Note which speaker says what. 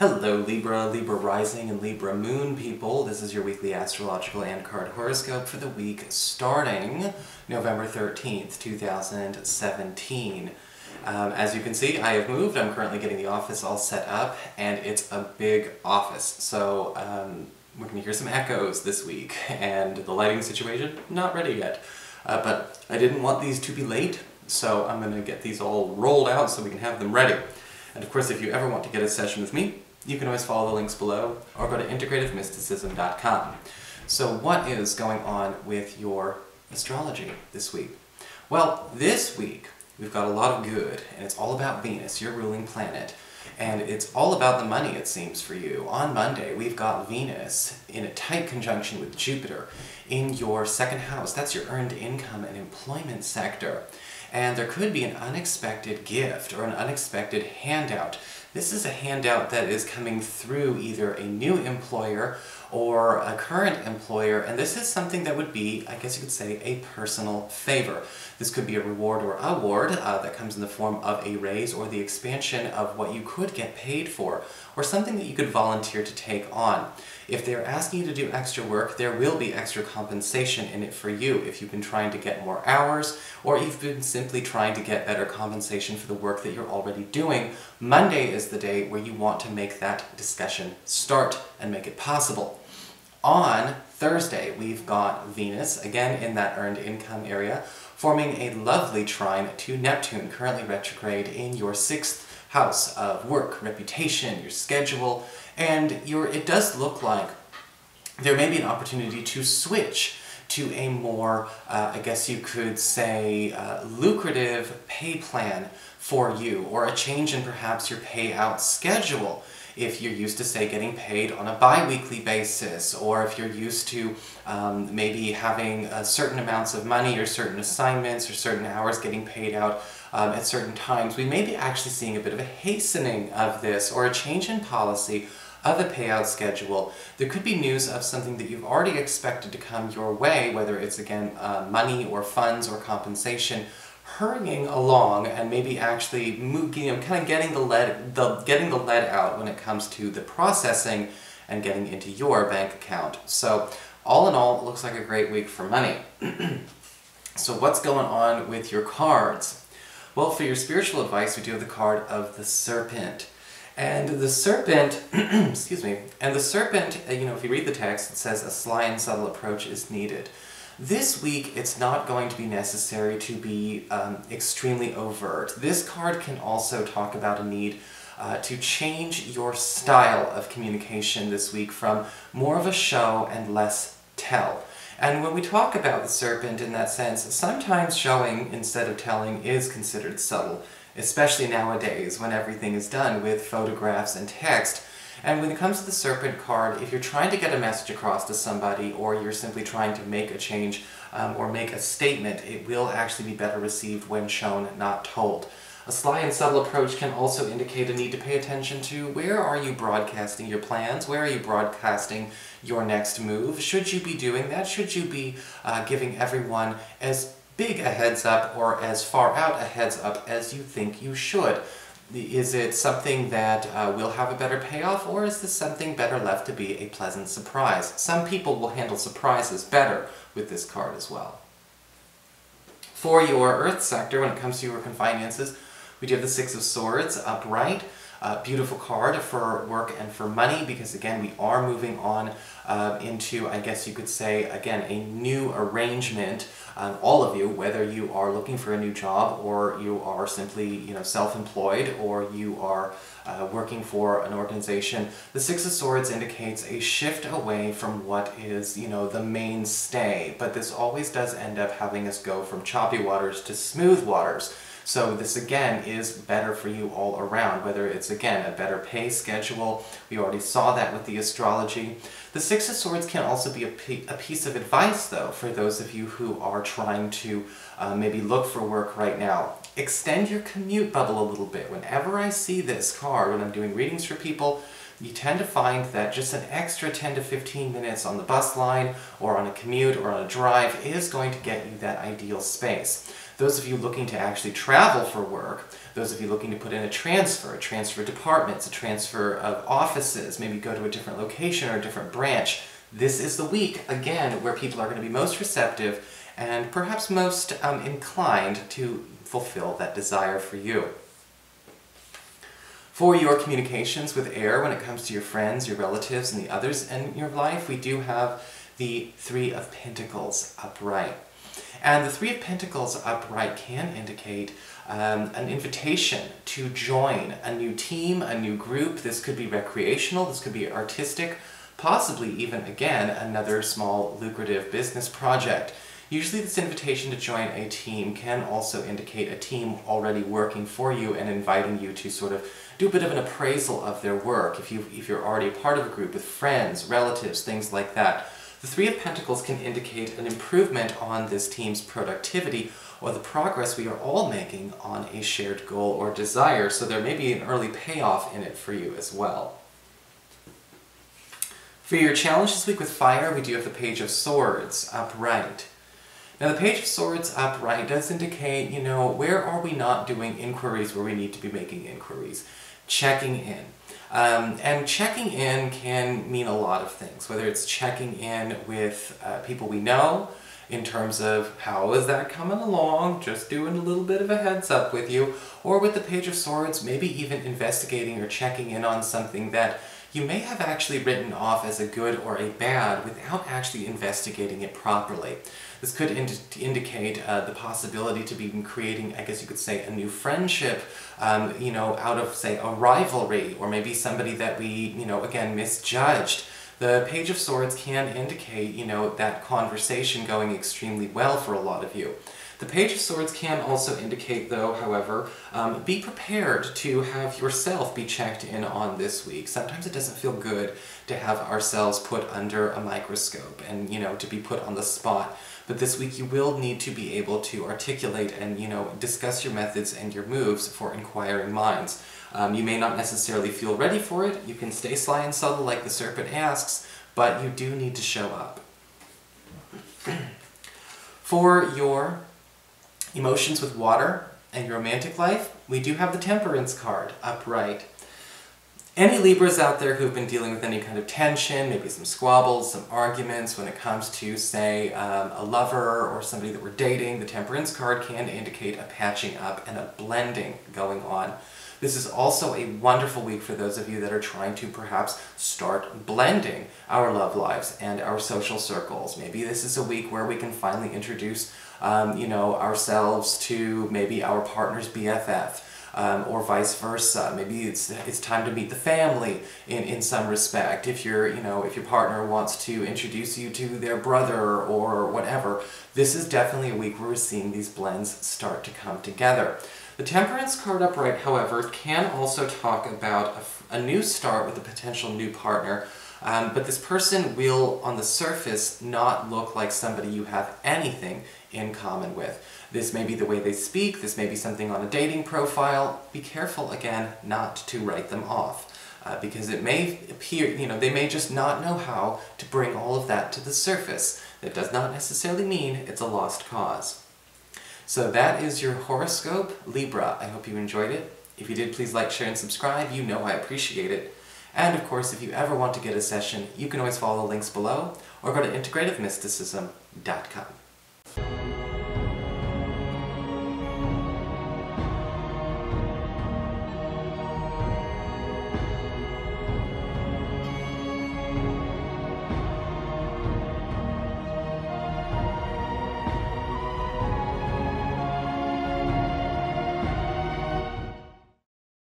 Speaker 1: Hello Libra, Libra rising and Libra moon people. This is your weekly astrological and card horoscope for the week starting November 13th, 2017. As you can see, I have moved. I'm currently getting the office all set up, and it's a big office. So we're going to hear some echoes this week, and the lighting situation, not ready yet. But I didn't want these to be late, so I'm going to get these all rolled out so we can have them ready. And of course, if you ever want to get a session with me, you can always follow the links below or go to integrativemysticism.com. So what is going on with your astrology this week? Well, this week we've got a lot of good, and it's all about Venus, your ruling planet. And it's all about the money, it seems, for you. On Monday, we've got Venus in a tight conjunction with Jupiter in your second house. That's your earned income and employment sector. And there could be an unexpected gift or an unexpected handout. This is a handout that is coming through either a new employer or a current employer, and this is something that would be, I guess you could say, a personal favor. This could be a reward or award that comes in the form of a raise or the expansion of what you could get paid for, or something that you could volunteer to take on. If they're asking you to do extra work, there will be extra compensation in it for you if you've been trying to get more hours, or you've been simply trying to get better compensation for the work that you're already doing. Monday is the day where you want to make that discussion start and make it possible. On Thursday, we've got Venus, again in that earned income area, forming a lovely trine to Neptune, currently retrograde in your 6th house of work, reputation, your schedule, and it does look like there may be an opportunity to switch to a more, I guess you could say, lucrative pay plan for you, or a change in perhaps your payout schedule. If you're used to, say, getting paid on a bi-weekly basis, or if you're used to maybe having certain amounts of money or certain assignments or certain hours getting paid out at certain times, we may be actually seeing a bit of a hastening of this or a change in policy of a payout schedule. There could be news of something that you've already expected to come your way, whether it's, again, money or funds or compensation, hurrying along and maybe actually kind of getting the lead out when it comes to the processing and getting into your bank account. So all in all, it looks like a great week for money. So what's going on with your cards? Well, for your spiritual advice, we do have the card of the Serpent. And the Serpent, excuse me, and the Serpent, if you read the text, it says a sly and subtle approach is needed. This week, it's not going to be necessary to be extremely overt. This card can also talk about a need to change your style of communication this week from more of a show and less tell. And when we talk about the Serpent in that sense, sometimes showing instead of telling is considered subtle, especially nowadays when everything is done with photographs and text. And when it comes to the Serpent card, if you're trying to get a message across to somebody, or you're simply trying to make a change or make a statement, it will actually be better received when shown, not told. A sly and subtle approach can also indicate a need to pay attention to where are you broadcasting your plans, where are you broadcasting your next move. Should you be doing that? Should you be giving everyone as big a heads up or as far out a heads up as you think you should? Is it something that will have a better payoff, or is this something better left to be a pleasant surprise? Some people will handle surprises better with this card as well. For your Earth sector, when it comes to your work and finances, we do have the 6 of Swords upright. Beautiful card for work and for money, because again, we are moving on into, I guess you could say, again, a new arrangement. All of you, whether you are looking for a new job, or you are simply, self-employed, or you are working for an organization, the 6 of Swords indicates a shift away from what is, the mainstay. But this always does end up having us go from choppy waters to smooth waters. So this, again, is better for you all around, whether it's, again, a better pay schedule. We already saw that with the astrology. The 6 of Swords can also be a piece of advice, though, for those of you who are trying to maybe look for work right now. Extend your commute bubble a little bit. Whenever I see this card, when I'm doing readings for people, you tend to find that just an extra 10 to 15 minutes on the bus line, or on a commute, or on a drive is going to get you that ideal space. Those of you looking to actually travel for work, those of you looking to put in a transfer of departments, a transfer of offices, maybe go to a different location or a different branch, this is the week, again, where people are going to be most receptive and perhaps most inclined to fulfill that desire for you. For your communications with air, when it comes to your friends, your relatives, and the others in your life, we do have the Three of Pentacles upright. And the Three of Pentacles upright can indicate an invitation to join a new team, a new group. This could be recreational, this could be artistic, possibly even, again, another small lucrative business project. Usually this invitation to join a team can also indicate a team already working for you and inviting you to sort of do a bit of an appraisal of their work. If you're already a part of a group with friends, relatives, things like that. The Three of Pentacles can indicate an improvement on this team's productivity or the progress we are all making on a shared goal or desire, so there may be an early payoff in it for you as well. For your challenge this week with fire, we do have the Page of Swords upright. Now the Page of Swords upright does indicate, where are we not doing inquiries where we need to be making inquiries? Checking in. And checking in can mean a lot of things, whether it's checking in with people we know, in terms of how is that coming along, just doing a little bit of a heads up with you, or with the Page of Swords, maybe even investigating or checking in on something that you may have actually written off as a good or a bad without actually investigating it properly. This could indicate the possibility to be creating, I guess you could say, a new friendship, out of, say, a rivalry, or maybe somebody that we, again, misjudged. The Page of Swords can indicate, that conversation going extremely well for a lot of you. The Page of Swords can also indicate, though, however, be prepared to have yourself be checked in on this week. Sometimes it doesn't feel good to have ourselves put under a microscope and, to be put on the spot. But this week you will need to be able to articulate and, discuss your methods and your moves for inquiring minds. You may not necessarily feel ready for it. You can stay sly and subtle like the serpent asks, but you do need to show up. For your emotions with water and your romantic life, we do have the Temperance card upright. Any Libras out there who've been dealing with any kind of tension, maybe some squabbles, some arguments when it comes to, say, a lover or somebody that we're dating, the Temperance card can indicate a patching up and a blending going on. This is also a wonderful week for those of you that are trying to perhaps start blending our love lives and our social circles. Maybe this is a week where we can finally introduce ourselves to maybe our partner's BFF. Or vice versa. Maybe it's time to meet the family in some respect. If your partner wants to introduce you to their brother or whatever, this is definitely a week where we're seeing these blends start to come together. The Temperance card upright, however, can also talk about a new start with a potential new partner. But this person will, on the surface, not look like somebody you have anything in common with. This may be the way they speak, this may be something on a dating profile. Be careful, again, not to write them off, because it may appear, they may just not know how to bring all of that to the surface. That does not necessarily mean it's a lost cause. So that is your horoscope, Libra. I hope you enjoyed it. If you did, please like, share, and subscribe. You know I appreciate it. And of course, if you ever want to get a session, you can always follow the links below, or go to integrativemysticism.com.